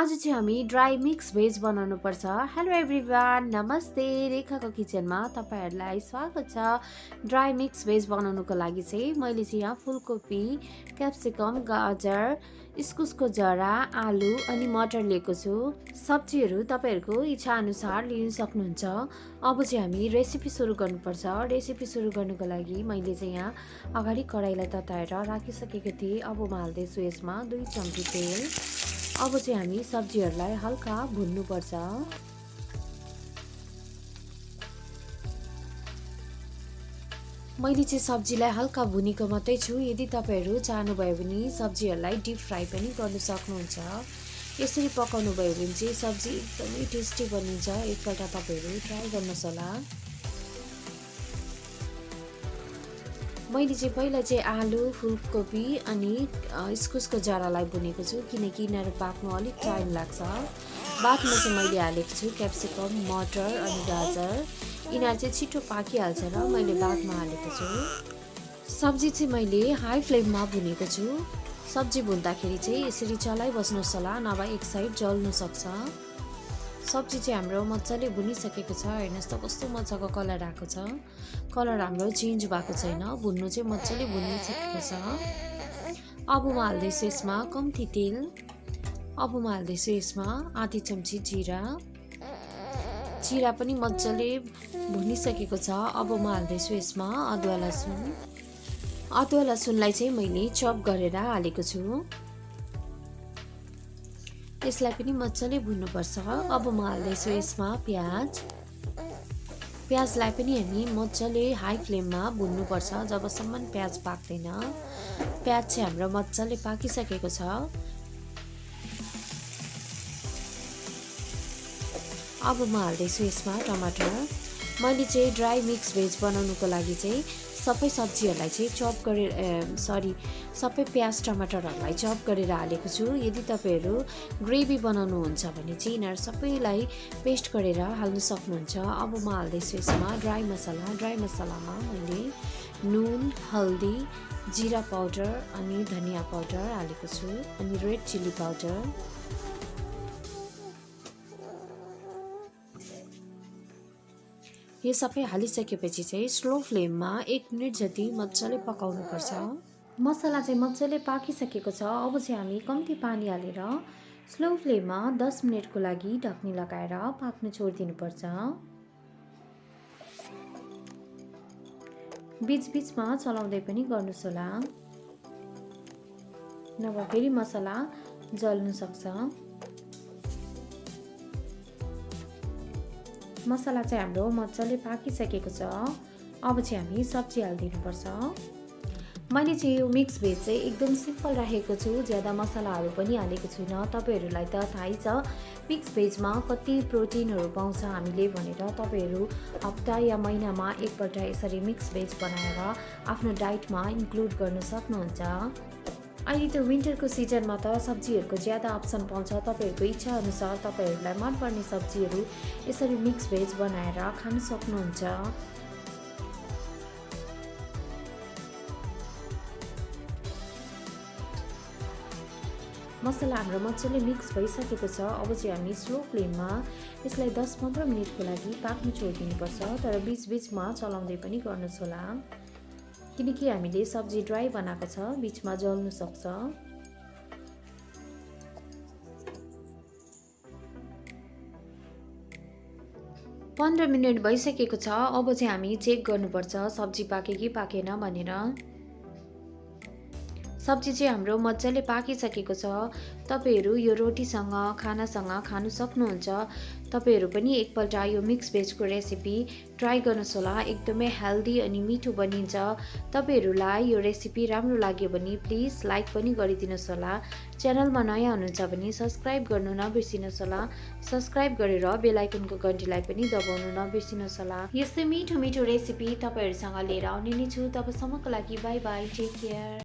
आज चाहिँ हामी ड्राई मिक्स भेज बनाउनु पर्छ। हेलो एभ्रिवान, नमस्ते। रेखाको किचनमा तपाईहरुलाई स्वागत छ। ड्राई मिक्स भेज बनाउनुको लागि चाहिँ मैले चाहिँ यहाँ फुलकोपी, क्याप्सिकम, गाजर, इस्कुसको जरा, आलु अनि मटर लिएको छु। सब्जीहरू तपाईहरुको इच्छा अनुसार लिन सक्नुहुन्छ। अब चाहिँ हामी रेसिपी सुरु गर्नुपर्छ। रेसिपी सुरु गर्नुको लागि मैले चाहिँ यहाँ अगाडि कराईलाई तताएर राखिसकेको थिएँ। अब म हाल्दैछु यसमा 2 चम्ची तेल। अब चाहिँ हामी सब्जीहरूलाई हल्का भुन्नुपर्छ। मैले चाहिँ सब्जीलाई हल्का भुनेको मात्रै छु। यदि तपाईहरु चाहनुभयो भने सब्जीहरूलाई डीप फ्राई पनि गर्न सक्नुहुन्छ। यसरी पकाउनु भयो भने चाहिँ सब्जी एकदमै टेस्टी बनिन्छ। एकपल्ट तपाईहरु ट्राई गर्नुहोस् होला। मैले चाहिँ पहिला चाहिँ आलु, फुलकोपी अनि इस्कुसको जरालाई भुनेको छु किनकि यिनीहरू पाक्नु अलिक टाइम लाग्छ। बादमा चाहिँ मैले हालेको छु क्याप्सिकम, मटर अनि गाजर। यिनीहरू चाहिँ छिटो पाकिहाल्छ र मैले बादमा हालेको छु। सब्जी चाहिँ मैले हाई फ्लेममा भुनेको छु। सब्जी भुन्दाखेरि चाहिँ यसरी चलाइबस्नुहोस् होला, नभए एक साइड जल्न सक्छ। सब्जी चाहिँ हाम्रो मजाले भुनिसकेको छ। हेर्नुहोस् त कस्तो मजाको कलर आएको छ। कलर हाम्रो चेन्ज भएको छैन, भुन्नु चाहिँ मजाले भुनिसकेको छ। अब म हाल्दैछु यसमा कम्ती तेल। अब म हाल्दैछु यसमा आधी चम्ची जिरा। जिरा पनि मजाले भुनिसकेको छ। अब म हाल्दैछु यसमा अदुवा लसुन। अदुवा लसुनलाई चाहिँ मैले चप गरेर हालेको छु। यसलाई पनि मजाले भुन्नुपर्छ। अब म हाल्दैछु यसमा प्याज। प्याजलाई पनि हामी मजाले हाई फ्लेममा भुन्नुपर्छ जबसम्म प्याज पाक्दैन। प्याज चाहिँ हाम्रो मजाले पाकिसकेको छ। अब म हाल्दैछु यसमा टमाटर। मैले चाहिँ ड्राई मिक्स भेज बनाउनुको लागि चाहिँ सबै सब्जीहरूलाई चाहिँ चप गरेर सबै प्याज टमाटरहरूलाई चप गरेर हालेको छु। यदि तपाईहरु ग्रेभी बनाउनुहुन्छ भने चाहिँ यिनीहरू सबैलाई पेस्ट गरेर हाल्न सक्नुहुन्छ। अब म हाल्दैछु यसमा ड्राई मसला। ड्राई मसलामा मैले नुन, हल्दी, जिरा पाउडर अनि धनिया पाउडर हालेको छु अनि रेड चिल्ली पाउडर। यो सबै हालिसकेपछि चाहिँ स्लो फ्लेममा 1 मिनेट जति मजाले पकाउनु पर्छ। मसला चाहिँ मजाले पाकिसकेको छ। अब चाहिँ हामी कम्ती पानी हालेर स्लो फ्लेममा 10 मिनेटको लागि ढक्नी लगाएर पाक्न छोडिदिनु पर्छ। बीचबीचमा चलाउँदै पनि गर्नुहोस् होला, नभए फेरि मसला जल्न सक्छ। मसला चाहिँ हाम्रो मजाले पाकिसकेको छ। अब चाहिँ हामी सब्जी हालिदिनुपर्छ। मैले चाहिँ यो मिक्स भेज चाहिँ एकदम सिम्पल राखेको छु। ज्यादा मसलाहरू पनि हालेको छुइनँ। तपाईहरुलाई त थाहै छ मिक्स भेजमा कति प्रोटिनहरू पाउँछ हामीले भनेर। तपाईहरु हप्ता या महिनामा एकपल्ट यसरी मिक्स भेज बनाएर आफ्नो डाइटमा इन्क्लुड गर्न सक्नुहुन्छ। अहिले त विन्टरको सिजनमा त सब्जीहरूको ज्यादा अप्सन पाउँछ। तपाईहरुको इच्छा अनुसार तपाईहरुलाई मनपर्ने सब्जीहरू यसरी मिक्स भेज बनाएर खान सक्नुहुन्छ। मसला हाम्रो मजाले मिक्स भइसकेको छ। अब चाहिँ हामी स्लो फ्लेममा यसलाई 10-15 मिनेटको लागि पाक्न छोडिदिनुपर्छ। तर बीचबीचमा चलाउँदै पनि गर्नुहोस् होला किनकि हामीले सब्जी ड्राई बनाएको छ, बीचमा जल्न सक्छ। पन्ध्र मिनेट भइसकेको छ। अब चाहिँ हामी चेक गर्नुपर्छ सब्जी पाके कि पाकेन भनेर। सब्जी चाहिँ हाम्रो मजाले पाकिसकेको छ। तपाईहरु यो रोटीसँग, खानासँग खानु सक्नुहुन्छ। तपाईहरु पनि एकपल्ट यो मिक्स भेजको रेसिपी ट्राई गर्नुहोस् होला। एकदमै हेल्दी अनि मिठो बनिन्छ। तपाईहरुलाई यो रेसिपी राम्रो लाग्यो भने प्लिज लाइक पनि गरिदिनुहोस् होला। च्यानलमा नयाँ हुनुहुन्छ भने सब्स्क्राइब गर्नु नबिर्सिनुहोस् होला। सब्स्क्राइब गरेर बेल आइकनको घण्टीलाई पनि दबाउनु नबिर्सिनुहोस् होला। यस्तै मिठो मिठो रेसिपी तपाईहरुसँग लिएर आउने नै छु। तबसम्मको लागि बाइ बाइ, टेक केयर।